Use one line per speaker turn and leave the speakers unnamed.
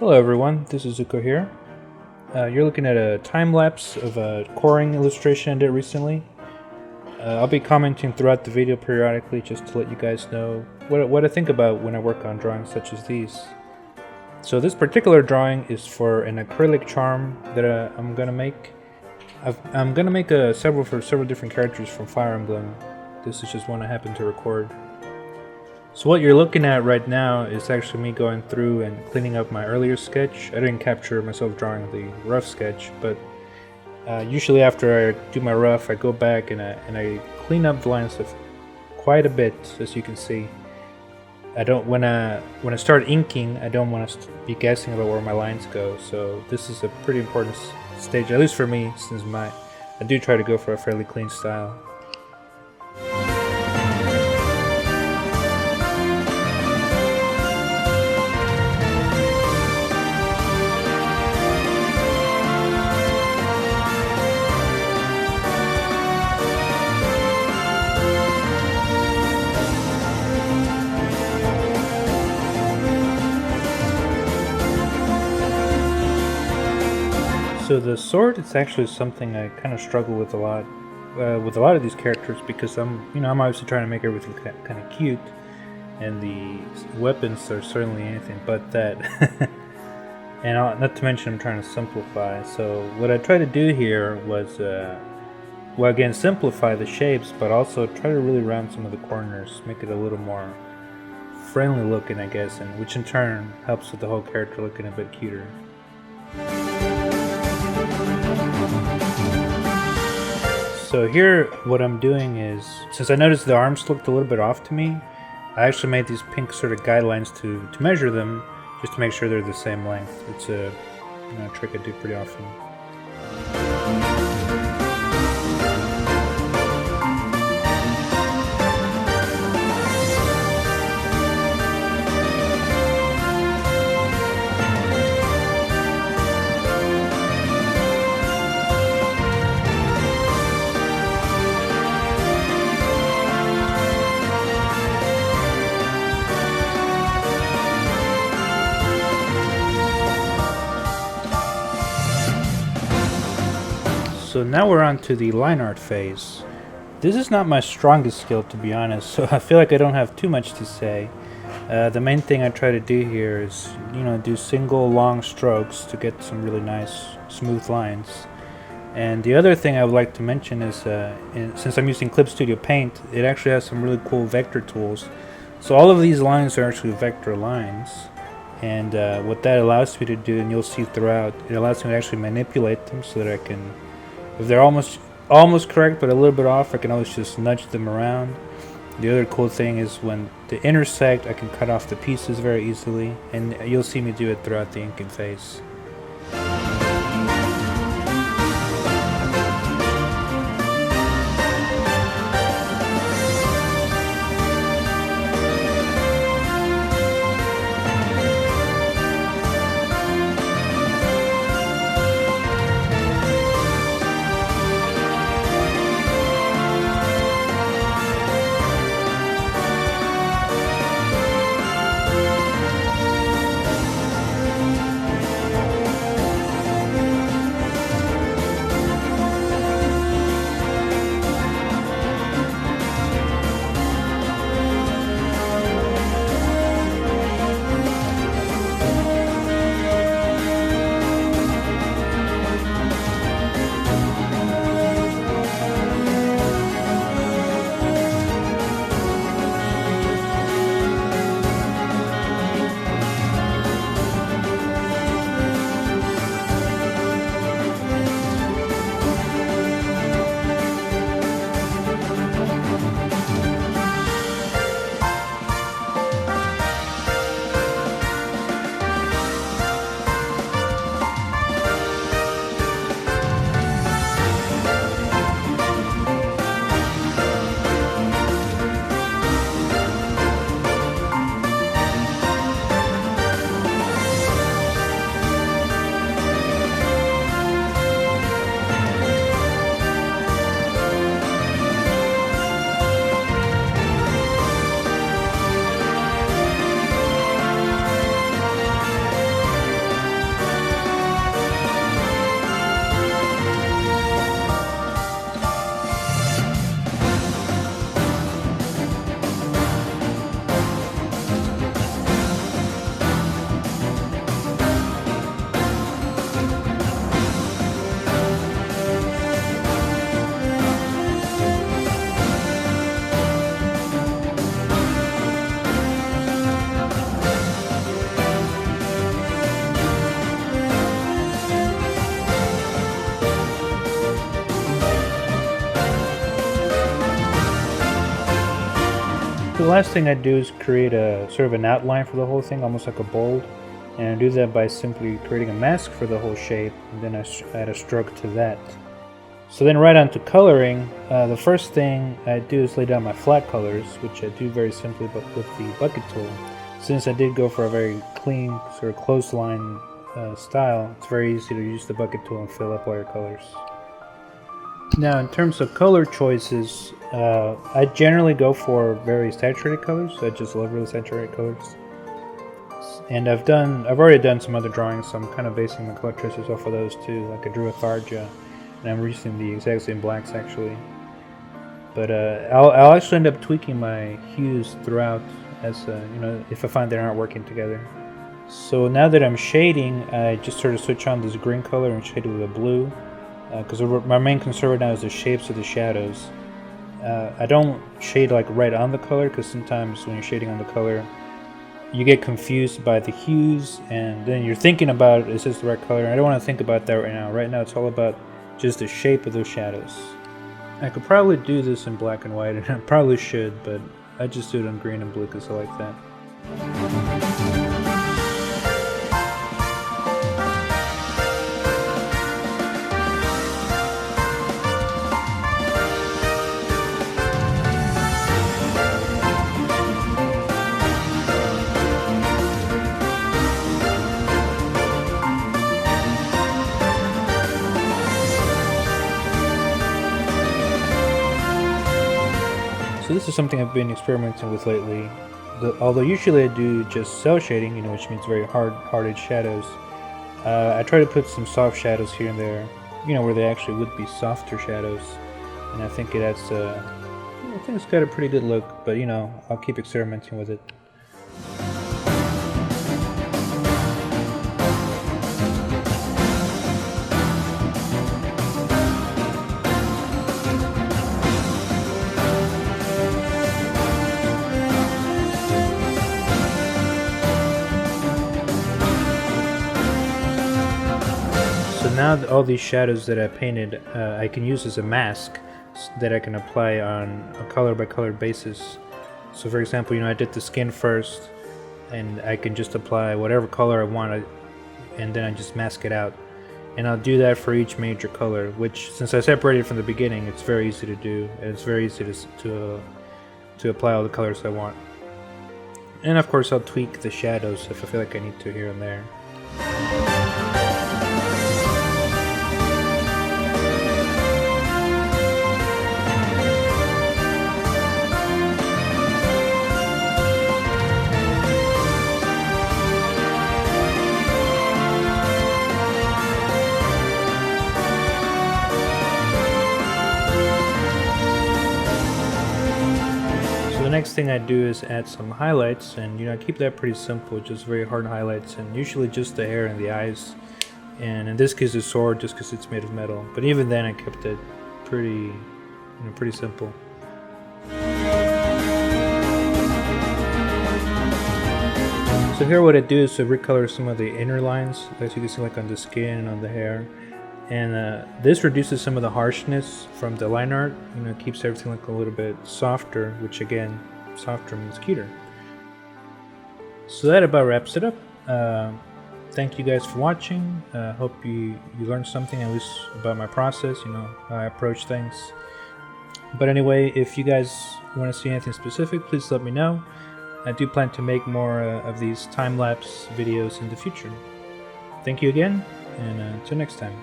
Hello everyone, this is Zuko here. You're looking at a time-lapse of a Corrin illustration I did recently. I'll be commenting throughout the video periodically just to let you guys know what I think about when I work on drawings such as these. So this particular drawing is for an acrylic charm that I'm gonna make. I'm gonna make several different characters from Fire Emblem. This is just one I happen to record. So what you're looking at right now is actually me going through and cleaning up my earlier sketch. I didn't capture myself drawing the rough sketch, but usually after I do my rough, I go back and I clean up the lines of quite a bit, as you can see. I don't when I start inking, I don't want to be guessing about where my lines go. So this is a pretty important stage, at least for me, since I do try to go for a fairly clean style. So the sword is actually something I kind of struggle with a lot of these characters, because I'm obviously trying to make everything kind of cute, and the weapons are certainly anything but that. And not to mention I'm trying to simplify. So what I tried to do here was, well, again, simplify the shapes, but also try to really round some of the corners, make it a little more friendly looking, I guess, and which in turn helps with the whole character looking a bit cuter. So here, what I'm doing is, since I noticed the arms looked a little bit off to me, I actually made these pink sort of guidelines to measure them, just to make sure they're the same length. It's a trick I do pretty often. So now we're on to the line art phase. This is not my strongest skill, to be honest, so I feel like I don't have too much to say. The main thing I try to do here is, do single long strokes to get some really nice smooth lines. And the other thing I would like to mention is, since I'm using Clip Studio Paint, it actually has some really cool vector tools. So all of these lines are actually vector lines. And what that allows me to do, and you'll see throughout, it allows me to actually manipulate them so that I can, if they're almost correct but a little bit off, I can always just nudge them around. The other cool thing is when they intersect, I can cut off the pieces very easily, and you'll see me do it throughout the inking phase. So the last thing I do is create a sort of an outline for the whole thing, almost like a bold. And I do that by simply creating a mask for the whole shape, and then I add a stroke to that. So then right on to coloring, the first thing I do is lay down my flat colors, which I do very simply but with the bucket tool. Since I did go for a very clean, sort of close line style, it's very easy to use the bucket tool and fill up all your colors. Now in terms of color choices, I generally go for very saturated colors. I just love really saturated colors. And I've already done some other drawings, so I'm kind of basing my color choices off of those too. Like I drew a Tharja, and I'm using the exact same blacks actually. But I'll actually end up tweaking my hues throughout, as you know, if I find they aren't working together. So now that I'm shading, I just sort of switch on this green color and shade it with a blue, because my main concern right now is the shapes of the shadows. I don't shade like right on the color, because sometimes when you're shading on the color, you get confused by the hues, and then you're thinking about, is this the right color? I don't want to think about that right now. Right now it's all about just the shape of those shadows. I could probably do this in black and white, and I probably should, but I just do it in green and blue because I like that. So this is something I've been experimenting with lately. Although usually I do just cell shading, you know, which means very hard-hearted shadows. I try to put some soft shadows here and there, you know, where they actually would be softer shadows. And I think it adds, I think it's got a pretty good look, but you know, I'll keep experimenting with it. Now all these shadows that I painted, I can use as a mask that I can apply on a color by color basis. So for example, you know, I did the skin first, and I can just apply whatever color I want, and then I just mask it out. And I'll do that for each major color, which, since I separated from the beginning, it's very easy to do, and it's very easy to apply all the colors I want. And of course I'll tweak the shadows if I feel like I need to here and there. The next thing I do is add some highlights, and you know, I keep that pretty simple, just very hard highlights, and usually just the hair and the eyes, and in this case the sword, just because it's made of metal. But even then I kept it pretty, you know, pretty simple. So here what I do is to recolor some of the inner lines, as you can see, like on the skin and on the hair. And this reduces some of the harshness from the line art. You know, it keeps everything like a little bit softer, which again, softer means cuter. So that about wraps it up. Thank you guys for watching. Hope you learned something, at least about my process, you know, how I approach things. But anyway, if you guys want to see anything specific, please let me know. I do plan to make more of these time-lapse videos in the future. Thank you again, and until next time.